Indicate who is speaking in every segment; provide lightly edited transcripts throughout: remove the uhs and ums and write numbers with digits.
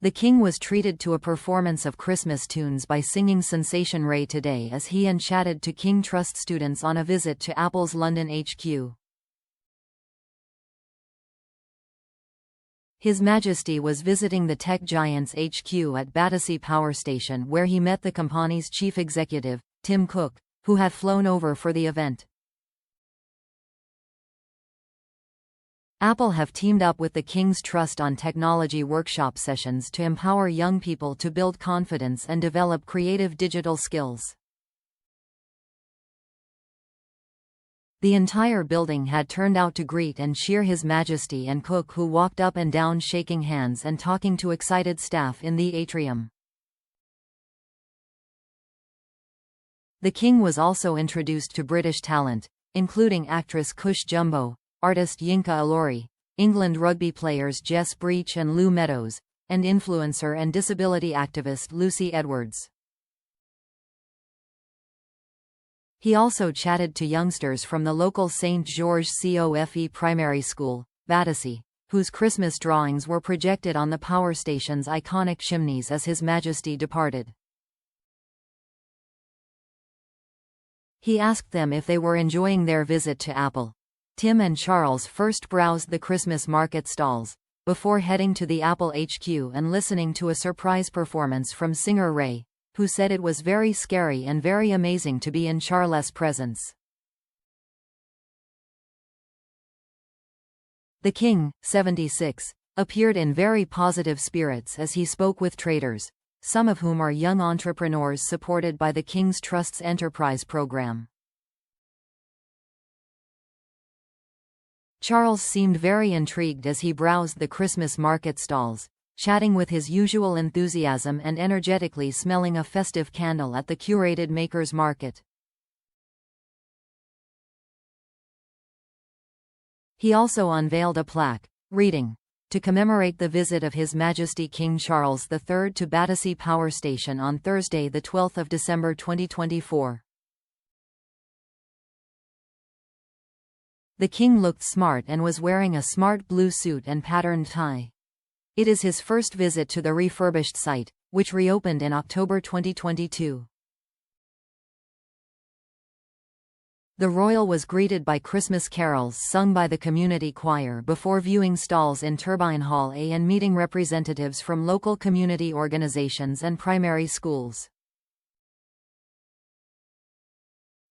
Speaker 1: The king was treated to a performance of Christmas tunes by singing sensation Ray Today as he and chatted to King Trust students on a visit to Apple's London HQ. His Majesty was visiting the tech giant's HQ at Battersea Power Station, where he met the company's chief executive, Tim Cook, who had flown over for the event. Apple have teamed up with the King's Trust on technology workshop sessions to empower young people to build confidence and develop creative digital skills. The entire building had turned out to greet and cheer His Majesty and Cook, who walked up and down shaking hands and talking to excited staff in the atrium. The King was also introduced to British talent, including actress Cush Jumbo, artist Yinka Alori, England rugby players Jess Breach and Lou Meadows, and influencer and disability activist Lucy Edwards. He also chatted to youngsters from the local St. George COFE primary school, Battersea, whose Christmas drawings were projected on the power station's iconic chimneys as His Majesty departed. He asked them if they were enjoying their visit to Apple. Tim and Charles first browsed the Christmas market stalls, before heading to the Apple HQ and listening to a surprise performance from singer Ray, who said it was very scary and very amazing to be in Charles' presence. The King, 76, appeared in very positive spirits as he spoke with traders, some of whom are young entrepreneurs supported by the King's Trust's Enterprise program. Charles seemed very intrigued as he browsed the Christmas market stalls, chatting with his usual enthusiasm and energetically smelling a festive candle at the curated Makers Market. He also unveiled a plaque, reading, "To commemorate the visit of His Majesty King Charles III to Battersea Power Station on Thursday, 12 December 2024. The King looked smart and was wearing a smart blue suit and patterned tie. It is his first visit to the refurbished site, which reopened in October 2022. The royal was greeted by Christmas carols sung by the community choir before viewing stalls in Turbine Hall A and meeting representatives from local community organizations and primary schools.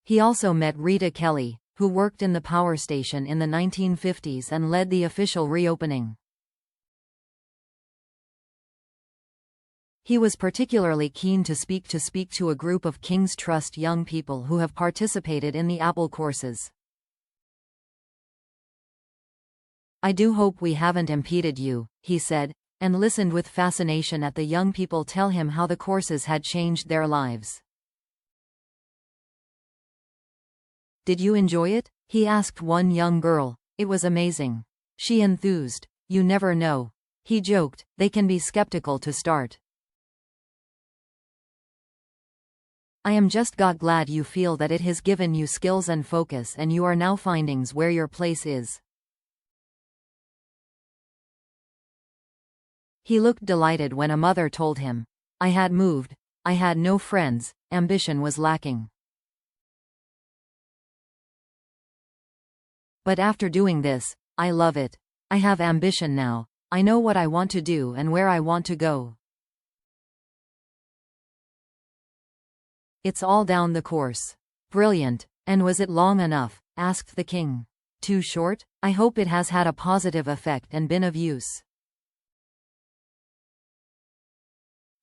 Speaker 1: He also met Rita Kelly, who worked in the power station in the 1950s and led the official reopening. He was particularly keen to speak to a group of King's Trust young people who have participated in the Apple courses. "I do hope we haven't impeded you," he said, and listened with fascination at the young people tell him how the courses had changed their lives. "Did you enjoy it?" he asked one young girl. "It was amazing," she enthused. "You never know," he joked, "they can be skeptical to start." "I am just glad you feel that it has given you skills and focus and you are now finding where your place is." He looked delighted when a mother told him, "I had moved, I had no friends, ambition was lacking. But after doing this, I love it. I have ambition now, I know what I want to do and where I want to go. It's all down the course." "Brilliant. And was it long enough?" asked the King. "Too short? I hope it has had a positive effect and been of use."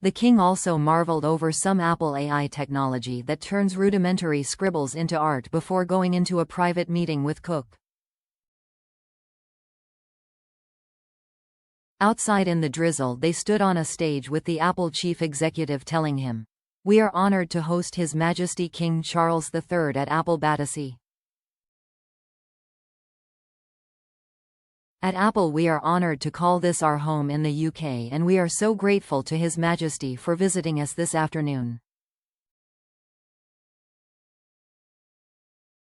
Speaker 1: The King also marveled over some Apple AI technology that turns rudimentary scribbles into art before going into a private meeting with Cook. Outside in the drizzle they stood on a stage with the Apple chief executive telling him, "We are honored to host His Majesty King Charles III at Apple Battersea. At Apple we are honored to call this our home in the UK and we are so grateful to His Majesty for visiting us this afternoon."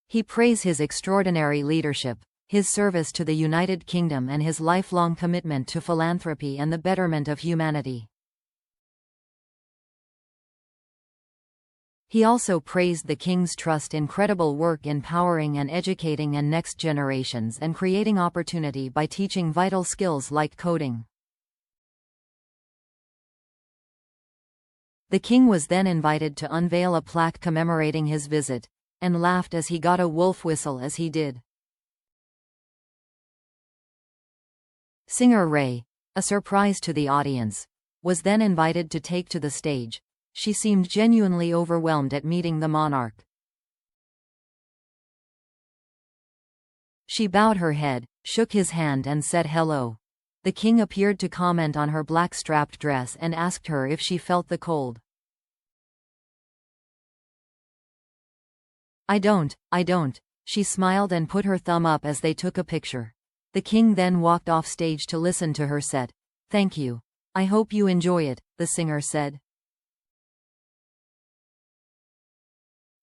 Speaker 1: He praised his extraordinary leadership, his service to the United Kingdom and his lifelong commitment to philanthropy and the betterment of humanity. He also praised the King's Trust's incredible work empowering and educating and next generations and creating opportunity by teaching vital skills like coding. The King was then invited to unveil a plaque commemorating his visit, and laughed as he got a wolf whistle as he did. Singer Ray, a surprise to the audience, was then invited to take to the stage. She seemed genuinely overwhelmed at meeting the monarch. She bowed her head, shook his hand and said hello. The King appeared to comment on her black strapped dress and asked her if she felt the cold. I don't, she smiled and put her thumb up as they took a picture. The King then walked off stage to listen to her set. Thank you. I hope you enjoy it, the singer said.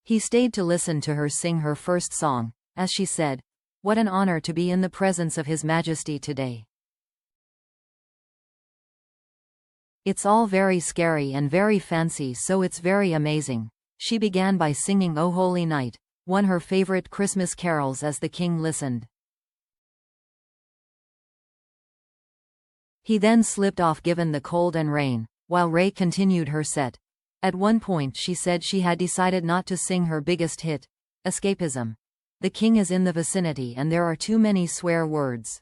Speaker 1: He stayed to listen to her sing her first song, as she said, "What an honor to be in the presence of His Majesty today. It's all very scary and very fancy, so it's very amazing." She began by singing "O Holy Night," one of her favorite Christmas carols, as the King listened. He then slipped off given the cold and rain, while Ray continued her set. At one point she said she had decided not to sing her biggest hit, "Escapism." The King is in the vicinity and there are too many swear words.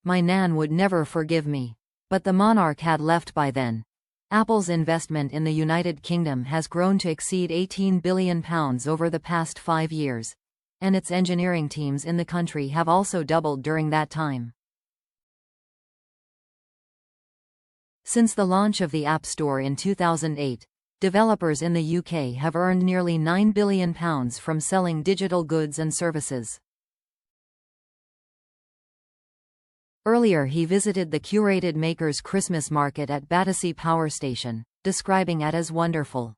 Speaker 1: My Nan would never forgive me. But the monarch had left by then. Apple's investment in the United Kingdom has grown to exceed £18 billion over the past 5 years, and its engineering teams in the country have also doubled during that time. Since the launch of the App Store in 2008, developers in the UK have earned nearly £9 billion from selling digital goods and services. Earlier he visited the curated Makers Christmas market at Battersea Power Station, describing it as wonderful.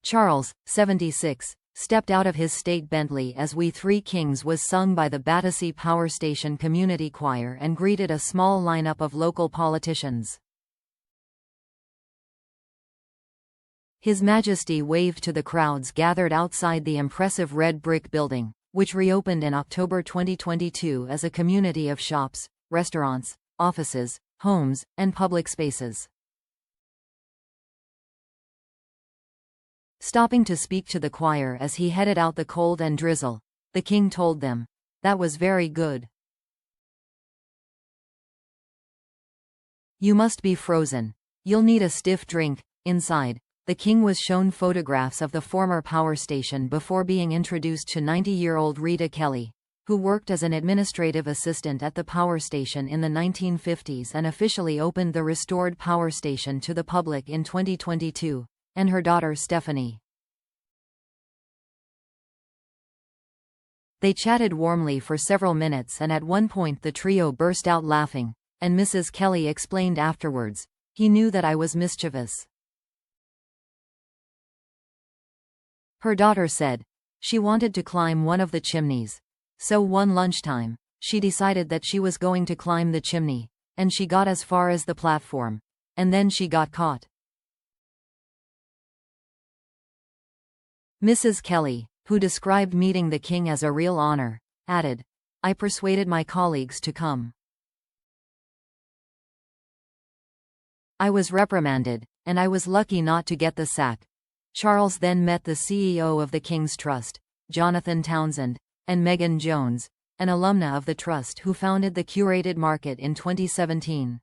Speaker 1: Charles, 76, stepped out of his state Bentley as We Three Kings was sung by the Battersea Power Station Community Choir and greeted a small lineup of local politicians. His Majesty waved to the crowds gathered outside the impressive red brick building, which reopened in October 2022 as a community of shops, restaurants, offices, homes, and public spaces. Stopping to speak to the choir as he headed out the cold and drizzle, the King told them, "That was very good. You must be frozen. You'll need a stiff drink." Inside, the King was shown photographs of the former power station before being introduced to 90-year-old Rita Kelly, who worked as an administrative assistant at the power station in the 1950s and officially opened the restored power station to the public in 2022, and her daughter Stephanie. They chatted warmly for several minutes and at one point the trio burst out laughing, and Mrs. Kelly explained afterwards, "He knew that I was mischievous." Her daughter said, she wanted to climb one of the chimneys. So one lunchtime, she decided that she was going to climb the chimney, and she got as far as the platform. And then she got caught. Mrs. Kelly, who described meeting the King as a real honor, added, "I persuaded my colleagues to come. I was reprimanded, and I was lucky not to get the sack." Charles then met the CEO of the King's Trust, Jonathan Townsend, and Megan Jones, an alumna of the trust who founded the curated market in 2017.